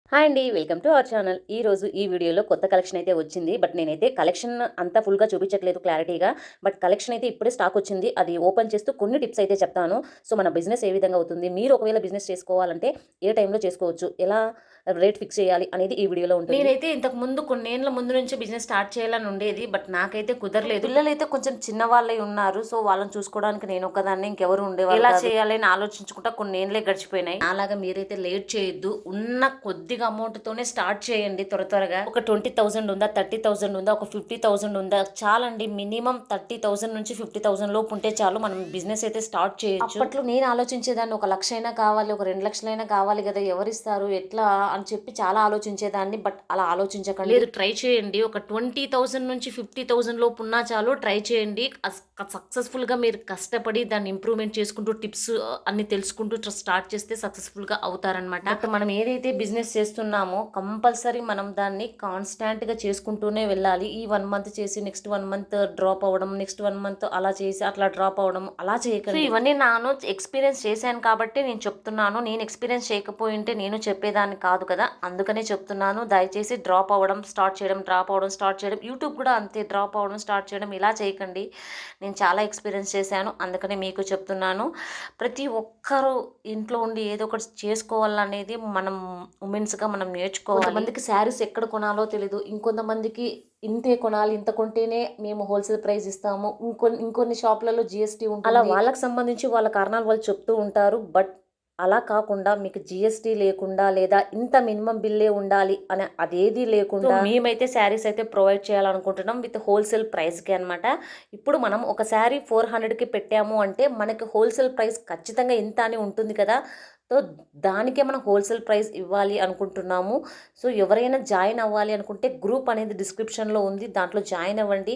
Hi అండి. Welcome to our channel. ఈరోజు ఈ వీడియోలో కొత్త కలెక్షన్ అయితే వచ్చింది. బట్ నేనైతే కలెక్షన్ అంతా ఫుల్‌గా చూపించట్లేదు క్లారిటీగా. బట్ కలెక్షన్ అయితే ఇప్పుడే స్టాక్ వచ్చింది. అది ఓపెన్ చేస్తూ కొన్ని టిప్స్ అయితే చెప్తాను. సో, మన బిజినెస్ ఏ విధంగా అవుతుంది? మీరు ఒకవేళ బిజినెస్ చేసుకోవాలంటే ఏ టైంలో చేసుకోవచ్చు? ఎలా రేట్ ఫిక్స్ చేయాలి అనేది ఈ వీడియోలో ఉంటుంది. నేనైతే ఇంతకు ముందు కొన్నేళ్ల ముందు నుంచే బిజినెస్ స్టార్ట్ చేయాలని ఉండేది. బట్ నాకైతే కుదరలేదు. పిల్లలైతే కొంచెం చిన్నవాళ్ళై ఉన్నారు. సో, వాళ్ళని చూసుకోవడానికి నేను ఒక్కదాన్నే, ఇంకెవరు ఉండేవాళ్ళు ఎలా చేయాలి అని ఆలోచించుకుంటా కొన్నేళ్లే గడిచిపోయినాయి. అలాగా మీరైతే లేట్ చేయొద్దు. ఉన్న కొద్దిగా అమౌంట్‌తోనే స్టార్ట్ చేయండి త్వరగా. ఒక 20,000 ఉందా? 30,000 ఉందా? ఒక 50,000 ఉందా? చాలండి. మినిమం 30,000 నుంచి 50,000 లోపు ఉంటే చాలు. మనం బిజినెస్ అయితే స్టార్ట్ చేయొచ్చు. అప్పట్లో నేను ఆలోచించేదాన్ని, ఒక 1,00,000 అయినా కావాలి, ఒక 2,00,000 కావాలి కదా! ఎవరిస్తారు? ఎట్లా అని చెప్పి చాలా ఆలోచించేదాన్ని. బట్ అలా ఆలోచించకండి. లేదు, ట్రై చేయండి. ఒక 20,000 నుంచి 50,000 లోపు ఉన్నా చాలు, ట్రై చేయండి. సక్సెస్‌ఫుల్‌గా మీరు కష్టపడి దాన్ని ఇంప్రూవ్‌మెంట్ చేసుకుంటూ టిప్స్ అన్ని తెలుసుకుంటూ స్టార్ట్ చేస్తే సక్సెస్‌ఫుల్‌గా అవుతారనమాట. బట్ మనం ఏదైతే బిజినెస్ చేస్తున్నామో కంపల్సరీ మనం దాన్ని కాన్స్టాంట్‌గా చేసుకుంటూనే వెళ్ళాలి. ఈ 1 మంత్ చేసి నెక్స్ట్ 1 మంత్ డ్రాప్ అవ్వడం, నెక్స్ట్ 1 మంత్ అలా చేసి అట్లా డ్రాప్ అవ్వడం అలా చేయకండి. సో, ఇవన్నీ నేను ఎక్స్‌పీరియన్స్ చేశాను కాబట్టి నేను చెప్తున్నాను. నేను ఎక్స్‌పీరియన్స్ చేయకపోయింటే నేను చెప్పేదాన్ని కాదు కదా! అందుకనే చెప్తున్నాను. దయచేసి డ్రాప్ అవ్వడం స్టార్ట్ చేయడం, డ్రాప్ అవ్వడం స్టార్ట్ చేయడం, యూట్యూబ్ కూడా అంతే, డ్రాప్ అవ్వడం స్టార్ట్ చేయడం ఇలా చేయకండి. నేను చాలా ఎక్స్‌పీరియన్స్ చేశాను. అందుకనే మీకు చెప్తున్నాను. ప్రతి ఒక్కరు ఇంట్లో ఉండి ఏదో ఒకటి చేసుకోవాలనేది మనం ఉమెన్స్‌గా మనం నేర్చుకోవాలి. కొంతమందికి శారీస్ ఎక్కడ కొనాలో తెలీదు. ఇంకొంతమందికి ఇంతే కొనాలి, ఇంత కొంటేనే మేము హోల్‌సేల్ ప్రైస్ ఇస్తాము. ఇంకొన్ని షాపులలో జీఎస్టీ ఉంటుంది. అలా వాళ్ళకి సంబంధించి వాళ్ళ కారణాలు వాళ్ళు చెప్తూ ఉంటారు. బట్ అలా కాకుండా మీకు జీఎస్టీ లేకుండా, లేదా ఇంత మినిమమ్ బిల్లే ఉండాలి అని అదేది లేకుండా మేమైతే శారీస్ అయితే ప్రొవైడ్ చేయాలనుకుంటున్నాం విత్ హోల్‌సేల్ ప్రైస్‌కి అనమాట. ఇప్పుడు మనం ఒక శారీ 400కి పెట్టాము అంటే మనకి హోల్‌సేల్ ప్రైస్ ఖచ్చితంగా ఇంత అని ఉంటుంది కదా! సో, దానికే మనం హోల్‌సేల్ ప్రైస్ ఇవ్వాలి అనుకుంటున్నాము. సో, ఎవరైనా జాయిన్ అవ్వాలి అనుకుంటే గ్రూప్ అనేది డిస్క్రిప్షన్‌లో ఉంది. దాంట్లో జాయిన్ అవ్వండి.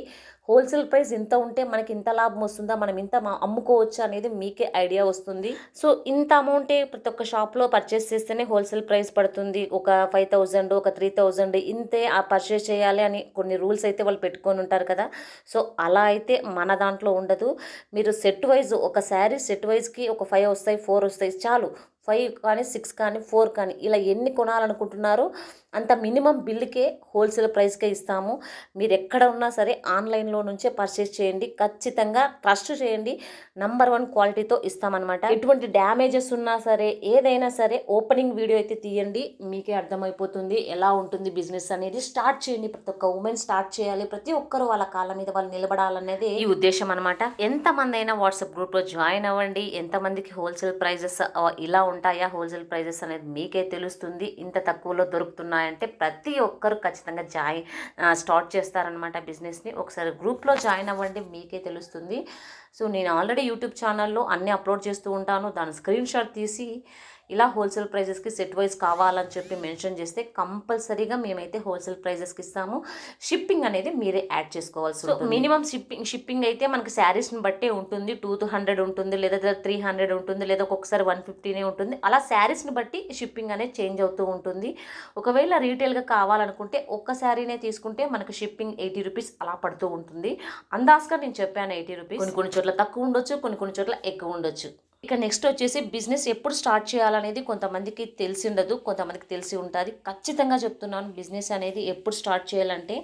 హోల్‌సేల్ ప్రైస్ ఇంత ఉంటే మనకి ఇంత లాభం వస్తుందా? మనం ఇంత అమ్ముకోవచ్చా అనేది మీకే ఐడియా వస్తుంది. సో, ఇంత అమౌంటే ప్రతి ఒక్క షాప్‌లో పర్చేస్ చేస్తేనే హోల్‌సేల్ ప్రైస్ పడుతుంది. ఒక 5,000, ఒక 3,000 ఇంతే పర్చేస్ చేయాలి అని కొన్ని రూల్స్ అయితే వాళ్ళు పెట్టుకొని ఉంటారు కదా! సో, అలా అయితే మన దాంట్లో ఉండదు. మీరు సెట్ వైస్ ఒక శారీ సెట్ వైస్‌కి ఒక 5 వస్తాయి, 4 వస్తాయి చాలు. 5 కానీ, 6 కానీ, 4 కానీ ఇలా ఎన్ని కొనాలనుకుంటున్నారో అంత మినిమమ్ బిల్లుకే హోల్‌సేల్ ప్రైస్‌కే ఇస్తాము. మీరెక్కడ ఉన్నా సరే ఆన్‌లైన్‌లో నుంచే పర్చేస్ చేయండి. ఖచ్చితంగా ట్రస్ట్ చేయండి. నంబర్ 1 క్వాలిటీతో ఇస్తామనమాట. ఎటువంటి డ్యామేజెస్ ఉన్నా సరే, ఏదైనా సరే ఓపెనింగ్ వీడియో అయితే తీయండి. మీకే అర్థమైపోతుంది ఎలా ఉంటుంది బిజినెస్ అనేది. స్టార్ట్ చేయండి. ప్రతి ఒక్క ఉమెన్ స్టార్ట్ చేయాలి. ప్రతి ఒక్కరు వాళ్ళ కాళ్ళ మీద వాళ్ళు నిలబడాలనేదే ఈ ఉద్దేశం అనమాట. ఎంతమందైనా వాట్సాప్ గ్రూప్‌లో జాయిన్ అవ్వండి. ఎంతమందికి హోల్‌సేల్ ప్రైజెస్ ఇలా ఉంటాయా హోల్‌సేల్ ప్రైజెస్ అనేది మీకే తెలుస్తుంది. ఇంత తక్కువలో దొరుకుతున్నాయంటే ప్రతి ఒక్కరు ఖచ్చితంగా స్టార్ట్ చేస్తారనమాట బిజినెస్‌ని. ఒకసారి గ్రూప్‌లో జాయిన్ అవ్వండి, మీకే తెలుస్తుంది. సో, నేను ఆల్రెడీ యూట్యూబ్ ఛానల్‌లో అన్నీ అప్లోడ్ చేస్తూ ఉంటాను. దాని స్క్రీన్‌షాట్ తీసి ఇలా హోల్‌సేల్ ప్రైజెస్‌కి సెట్ వైస్ కావాలని చెప్పి మెన్షన్ చేస్తే కంపల్సరీగా మేమైతే హోల్‌సేల్ ప్రైజెస్‌కి ఇస్తాము. షిప్పింగ్ అనేది మీరే యాడ్ చేసుకోవాల్సి ఉంటుంది. మినిమమ్ షిప్పింగ్ అయితే మనకి శారీస్‌ని బట్టే ఉంటుంది. 200 ఉంటుంది, లేదా 300 ఉంటుంది, లేదా ఒక్కొక్కసారి 150 ఉంటుంది. అలా శారీస్‌ని బట్టి షిప్పింగ్ అనేది చేంజ్ అవుతూ ఉంటుంది. ఒకవేళ రీటైల్‌గా కావాలనుకుంటే ఒక్క శారీనే తీసుకుంటే మనకు షిప్పింగ్ 80 రూపీస్ అలా పడుతూ ఉంటుంది. అందాజుగా నేను చెప్పాను 80 రూపీస్. కొన్ని చోట్ల తక్కువ ఉండొచ్చు, కొన్ని చోట్ల ఎక్కువ ఉండొచ్చు. ఇక నెక్స్ట్ వచ్చేసి బిజినెస్ ఎప్పుడు స్టార్ట్ చేయాలనేది కొంతమందికి తెలిసి ఉండదు, కొంతమందికి తెలిసి ఉంటుంది. ఖచ్చితంగా చెప్తున్నాను, బిజినెస్ అనేది ఎప్పుడు స్టార్ట్ చేయాలంటే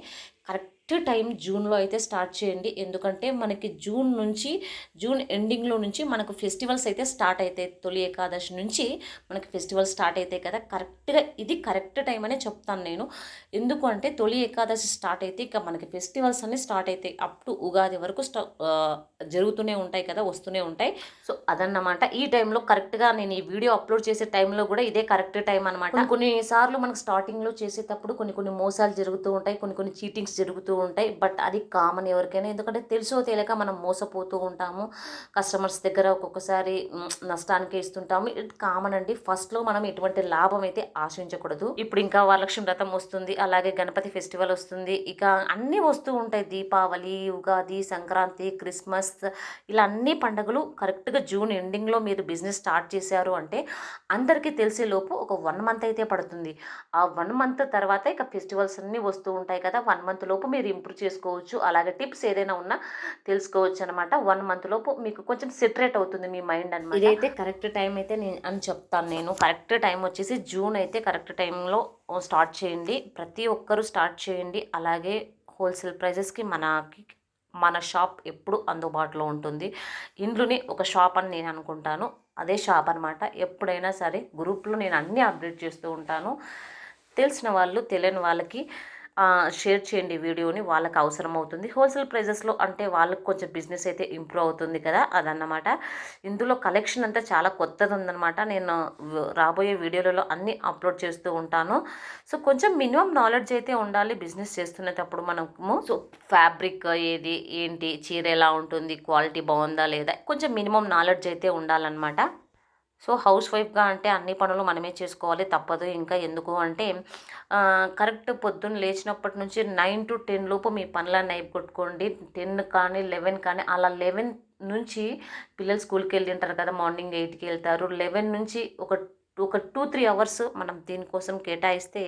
కరెక్ట్ టైం జూన్లో అయితే స్టార్ట్ చేయండి. ఎందుకంటే మనకి జూన్ ఎండింగ్లో నుంచి మనకు ఫెస్టివల్స్ అయితే స్టార్ట్ అవుతాయి. తొలి ఏకాదశి నుంచి మనకి ఫెస్టివల్స్ స్టార్ట్ అవుతాయి కదా! కరెక్ట్గా ఇది కరెక్ట్ టైం అనే చెప్తాను నేను. ఎందుకు అంటే తొలి ఏకాదశి స్టార్ట్ అయితే ఇక మనకి ఫెస్టివల్స్ అన్నీ స్టార్ట్ అవుతాయి. అప్ టు ఉగాది వరకు జరుగుతూనే ఉంటాయి కదా, వస్తూనే ఉంటాయి. సో, అదన్నమాట. ఈ టైంలో కరెక్ట్‌గా నేను ఈ వీడియో అప్లోడ్ చేసే టైంలో కూడా ఇదే కరెక్ట్ టైం అనమాట. కొన్ని సార్లు మనకు స్టార్టింగ్‌లో చేసేటప్పుడు కొన్ని మోసాలు జరుగుతూ ఉంటాయి. కొన్ని చీటింగ్స్ జరుగుతూ ఉంటాయి. బట్ అది కామన్ ఎవరికైనా. ఎందుకంటే తెలుసో తెలియక మనం మోసపోతూ ఉంటాము. కస్టమర్స్ దగ్గర ఒక్కొక్కసారి నష్టానికే ఇస్తుంటాము. ఇది కామన్ అండి. ఫస్ట్‌లో మనం ఎటువంటి లాభం అయితే ఆశించకూడదు. ఇప్పుడు ఇంకా వరలక్ష్మి వ్రతం వస్తుంది. అలాగే గణపతి ఫెస్టివల్ వస్తుంది. ఇక అన్నీ వస్తూ ఉంటాయి. దీపావళి, ఉగాది, సంక్రాంతి, క్రిస్మస్ ఇలా అన్ని పండుగలు కరెక్ట్‌గా జూన్ ఎండింగ్‌లో మీరు బిజినెస్ స్టార్ట్ చేశారు అంటే అందరికీ తెలిసేలోపు ఒక 1 మంత్ అయితే పడుతుంది. ఆ 1 మంత్ తర్వాత ఇక ఫెస్టివల్స్ అన్నీ వస్తూ ఉంటాయి కదా! 1 మంత్ లోపు మీరు ఇంప్రూవ్ చేసుకోవచ్చు. అలాగే టిప్స్ ఏదైనా ఉన్నా తెలుసుకోవచ్చు అనమాట. 1 మంత్ లోపు మీకు కొంచెం సెటరేట్ అవుతుంది మీ మైండ్ అనమాట. ఇదైతే కరెక్ట్ టైం అయితే అని చెప్తాను నేను. కరెక్ట్ టైం వచ్చేసి జూన్ అయితే కరెక్ట్ టైంలో స్టార్ట్ చేయండి. ప్రతి ఒక్కరూ స్టార్ట్ చేయండి. అలాగే హోల్సేల్ ప్రైజెస్కి మన షాప్ ఎప్పుడు అందుబాటులో ఉంటుంది. ఇంట్లోనే ఒక షాప్ అని నేను అనుకుంటాను. అదే షాప్ అనమాట. ఎప్పుడైనా సరే గ్రూప్లో నేను అన్నీ అప్డేట్ చేస్తూ ఉంటాను. తెలిసిన వాళ్ళు తెలియని వాళ్ళకి షేర్ చేయండి వీడియోని, వాళ్ళకి అవసరం అవుతుంది. హోల్సేల్ ప్రైజెస్లో అంటే వాళ్ళకి కొంచెం బిజినెస్ అయితే ఇంప్రూవ్ అవుతుంది కదా, అదన్నమాట. ఇందులో కలెక్షన్ అంతా చాలా కొత్తది ఉందన్నమాట. నేను రాబోయే వీడియోలలో అన్నీ అప్లోడ్ చేస్తూ ఉంటాను. సో కొంచెం మినిమం నాలెడ్జ్ అయితే ఉండాలి బిజినెస్ చేస్తున్నప్పుడు మనము. సో ఫ్యాబ్రిక్ ఏది ఏంటి, చీర ఎలా ఉంటుంది, క్వాలిటీ బాగుందా లేదా, కొంచెం మినిమం నాలెడ్జ్ అయితే ఉండాలన్నమాట. సో హౌస్ వైఫ్గా అంటే అన్ని పనులు మనమే చేసుకోవాలి, తప్పదు. ఇంకా ఎందుకు అంటే కరెక్ట్ పొద్దున్న లేచినప్పటి నుంచి 9 to 10 లోపు మీ పనులన్నీ అయిపోగొట్టుకోండి. 10 కానీ 11 కానీ అలా 11 నుంచి పిల్లలు స్కూల్కి వెళ్ళి ఉంటారు కదా, మార్నింగ్ 8కి వెళ్తారు. 11 నుంచి ఒక 2-3 అవర్స్ మనం దీనికోసం కేటాయిస్తే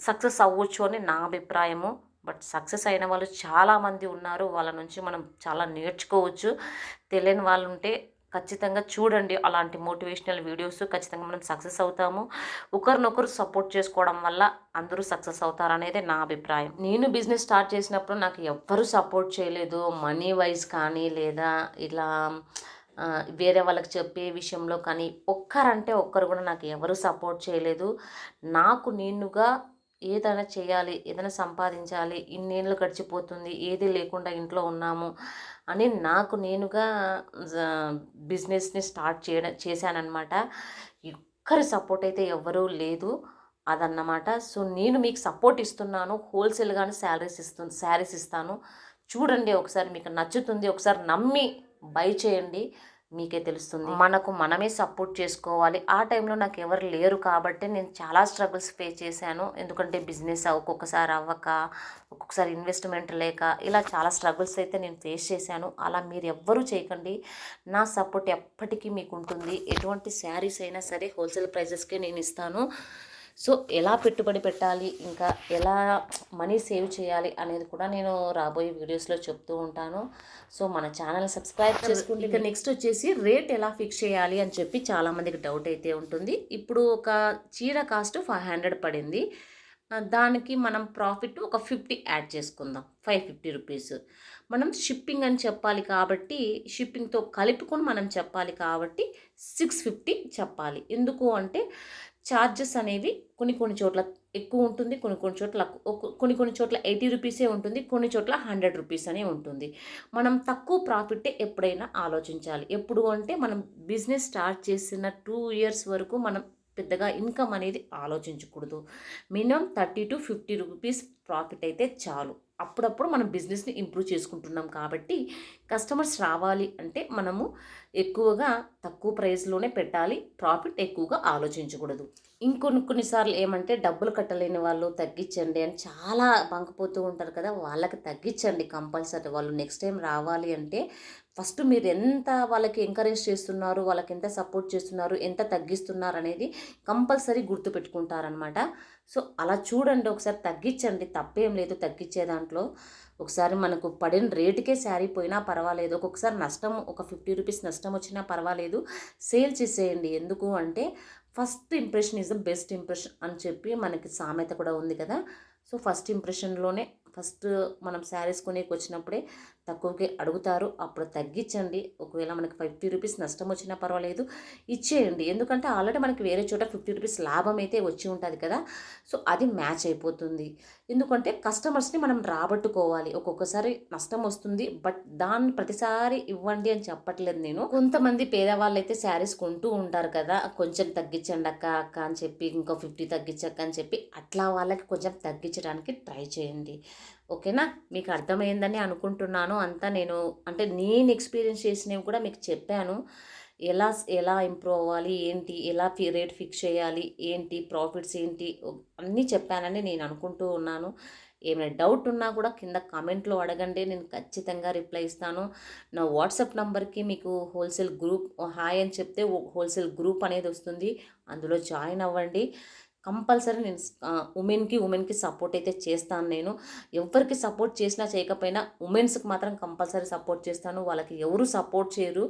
సక్సెస్ అవ్వచ్చు అని నా అభిప్రాయము. బట్ సక్సెస్ అయిన వాళ్ళు చాలామంది ఉన్నారు. వాళ్ళ నుంచి మనం చాలా నేర్చుకోవచ్చు. తెలియని వాళ్ళు ఉంటే ఖచ్చితంగా చూడండి అలాంటి మోటివేషనల్ వీడియోస్. ఖచ్చితంగా మనం సక్సెస్ అవుతాము. ఒకరినొకరు సపోర్ట్ చేసుకోవడం వల్ల అందరూ సక్సెస్ అవుతారనేది నా అభిప్రాయం. నేను బిజినెస్ స్టార్ట్ చేసినప్పుడు నాకు ఎవ్వరూ సపోర్ట్ చేయలేదు. మనీ వైజ్ కానీ లేదా ఇలా వేరే వాళ్ళకి చెప్పే విషయంలో కానీ ఒక్కరంటే ఒక్కరు కూడా నాకు ఎవరు సపోర్ట్ చేయలేదు. నాకు నేనుగా ఏదైనా చేయాలి, ఏదైనా సంపాదించాలి, ఇన్నేళ్ళు గడిచిపోతుంది, ఏది లేకుండా ఇంట్లో ఉన్నాము అని నాకు నేనుగా బిజినెస్ని స్టార్ట్ చేశానన్నమాట. ఒక్కరి సపోర్ట్ అయితే ఎవ్వరూ లేదు, అదన్నమాట. సో నేను మీకు సపోర్ట్ ఇస్తున్నాను. హోల్సేల్గానే శారీస్ ఇస్తాను. చూడండి, ఒకసారి మీకు నచ్చుతుంది, ఒకసారి నమ్మి బై చేయండి, మీకే తెలుస్తుంది. మనకు మనమే సపోర్ట్ చేసుకోవాలి. ఆ టైంలో నాకు ఎవరు లేరు కాబట్టి నేను చాలా స్ట్రగుల్స్ ఫేస్ చేశాను. ఎందుకంటే బిజినెస్ ఒక్కొక్కసారి అవ్వక, ఒక్కొక్కసారి ఇన్వెస్ట్మెంట్ లేక, ఇలా చాలా స్ట్రగుల్స్ అయితే నేను ఫేస్ చేశాను. అలా మీరు ఎవ్వరూ చేయకండి. నా సపోర్ట్ ఎప్పటికీ మీకు ఉంటుంది. ఎటువంటి శారీస్ అయినా సరే హోల్సేల్ ప్రైజెస్కే నేను ఇస్తాను. సో ఎలా పెట్టుబడి పెట్టాలి, ఇంకా ఎలా మనీ సేవ్ చేయాలి అనేది కూడా నేను రాబోయే వీడియోస్లో చెప్తూ ఉంటాను. సో మన ఛానల్ సబ్స్క్రైబ్ చేసుకోండి. ఇక నెక్స్ట్ వచ్చేసి రేట్ ఎలా ఫిక్స్ చేయాలి అని చెప్పి చాలామందికి డౌట్ అయితే ఉంటుంది. ఇప్పుడు ఒక చీర కాస్ట్ 500 పడింది. దానికి మనం ప్రాఫిట్ ఒక 50 యాడ్ చేసుకుందాం, 550 రూపీస్. మనం షిప్పింగ్ అని చెప్పాలి కాబట్టి, షిప్పింగ్తో కలుపుకొని మనం చెప్పాలి కాబట్టి 650 చెప్పాలి. ఎందుకు అంటే ఛార్జెస్ అనేవి కొన్ని చోట్ల ఎక్కువ ఉంటుంది, కొన్ని చోట్ల 80 రూపీసే ఉంటుంది, కొన్ని చోట్ల 100 రూపీస్ అనే ఉంటుంది. మనం తక్కువ ప్రాఫిట్టే ఎప్పుడైనా ఆలోచించాలి. ఎప్పుడు అంటే మనం బిజినెస్ స్టార్ట్ చేసిన 2 ఇయర్స్ వరకు మనం పెద్దగా ఇన్కమ్ అనేది ఆలోచించకూడదు. మినిమం 30 to 50 రూపీస్ ప్రాఫిట్ అయితే చాలు. అప్పుడప్పుడు మనం బిజినెస్ని ఇంప్రూవ్ చేసుకుంటున్నాం కాబట్టి కస్టమర్స్ రావాలి అంటే మనము ఎక్కువగా తక్కువ ప్రైస్లోనే పెట్టాలి, ప్రాఫిట్ ఎక్కువగా ఆలోచించకూడదు. కొన్నిసార్లు ఏమంటే డబ్బులు కట్టలేని వాళ్ళు తగ్గించండి అని చాలా బంకపోతూ ఉంటారు కదా, వాళ్ళకి తగ్గించండి కంపల్సరీ. వాళ్ళు నెక్స్ట్ టైం రావాలి అంటే ఫస్ట్ మీరు ఎంత వాళ్ళకి ఎంకరేజ్ చేస్తున్నారు, వాళ్ళకి ఎంత సపోర్ట్ చేస్తున్నారు, ఎంత తగ్గిస్తున్నారు అనేది కంపల్సరీ గుర్తుపెట్టుకుంటారనమాట. సో అలా చూడండి, ఒకసారి తగ్గించండి, తప్పేం లేదు తగ్గించే దాంట్లో. ఒకసారి మనకు పడిన రేటుకే శారీ పోయినా పర్వాలేదు, ఒక్కొక్కసారి నష్టం ఒక 50 రూపీస్ నష్టం వచ్చినా పర్వాలేదు, సేల్ చేసేయండి. ఎందుకు అంటే first impression is the best impression అని చెప్పి మనకి సామెత కూడా ఉంది కదా. సో ఫస్ట్ ఇంప్రెషన్లోనే ఫస్ట్ మనం శారీస్ కొనేకి వచ్చినప్పుడే తక్కువకి అడుగుతారు, అప్పుడు తగ్గించండి. ఒకవేళ మనకి 50 రూపీస్ నష్టం వచ్చినా పర్వాలేదు, ఇచ్చేయండి. ఎందుకంటే ఆల్రెడీ మనకి వేరే చోట 50 రూపీస్ లాభం అయితే వచ్చి ఉంటుంది కదా, సో అది మ్యాచ్ అయిపోతుంది. ఎందుకంటే కస్టమర్స్ని మనం రాబట్టుకోవాలి. ఒక్కొక్కసారి నష్టం వస్తుంది, బట్ దాన్ని ప్రతిసారి ఇవ్వండి అని చెప్పట్లేదు నేను. కొంతమంది పేదవాళ్ళు అయితే శారీస్ కొంటూ ఉంటారు కదా, కొంచెం తగ్గించండి అక్క అని చెప్పి, ఇంకో 50 తగ్గించక్క అని చెప్పి, అట్లా వాళ్ళకి కొంచెం తగ్గించడానికి ట్రై చేయండి. ఓకేనా, మీకు అర్థమైందని అనుకుంటున్నాను. అంతా నేను అంటే నేను ఎక్స్పీరియన్స్ చేసినవి కూడా మీకు చెప్పాను. ఎలా ఎలా ఇంప్రూవ్ అవ్వాలి ఏంటి, ఎలా రేట్ ఫిక్స్ చేయాలి ఏంటి, ప్రాఫిట్స్ ఏంటి, అన్నీ చెప్పానని నేను అనుకుంటూ ఉన్నాను. ఏమైనా డౌట్ ఉన్నా కూడా కింద కామెంట్లో అడగండి, నేను ఖచ్చితంగా రిప్లై ఇస్తాను. నా వాట్సాప్ నంబర్కి మీకు హోల్సేల్ గ్రూప్ హాయ్ అని చెప్తే హోల్సేల్ గ్రూప్ అనేది వస్తుంది, అందులో జాయిన్ అవ్వండి. కంపల్సరీ నేను ఉమెన్‌కి సపోర్ట్ అయితే చేస్తాను నేను. ఎవ్వరికి సపోర్ట్ చేసినా చేయకపోయినా ఉమెన్స్‌కి మాత్రం కంపల్సరీ సపోర్ట్ చేస్తాను. వాళ్ళకి ఎవరు సపోర్ట్ చేయరు.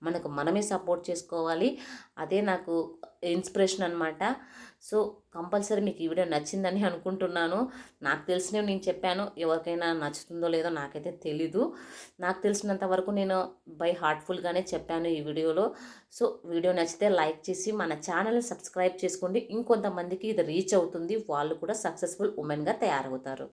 మనకు మనమే సపోర్ట్ చేసుకోవాలి. అదే నాకు ఇన్స్పిరేషన్ అనమాట. సో, కంపల్సరీ మీకు ఈ వీడియో నచ్చిందని అనుకుంటున్నాను. నాకు తెలిసినవి నేను చెప్పాను. ఎవరికైనా నచ్చుతుందో లేదో నాకైతే తెలీదు. నాకు తెలిసినంత వరకు నేను బై హార్ట్‌ఫుల్‌గానే చెప్పాను ఈ వీడియోలో. సో, వీడియో నచ్చితే లైక్ చేసి మన ఛానల్‌ని సబ్స్క్రైబ్ చేసుకోండి. ఇంకొంతమందికి ఇది రీచ్ అవుతుంది. వాళ్ళు కూడా సక్సెస్‌ఫుల్ ఉమెన్‌గా తయారవుతారు.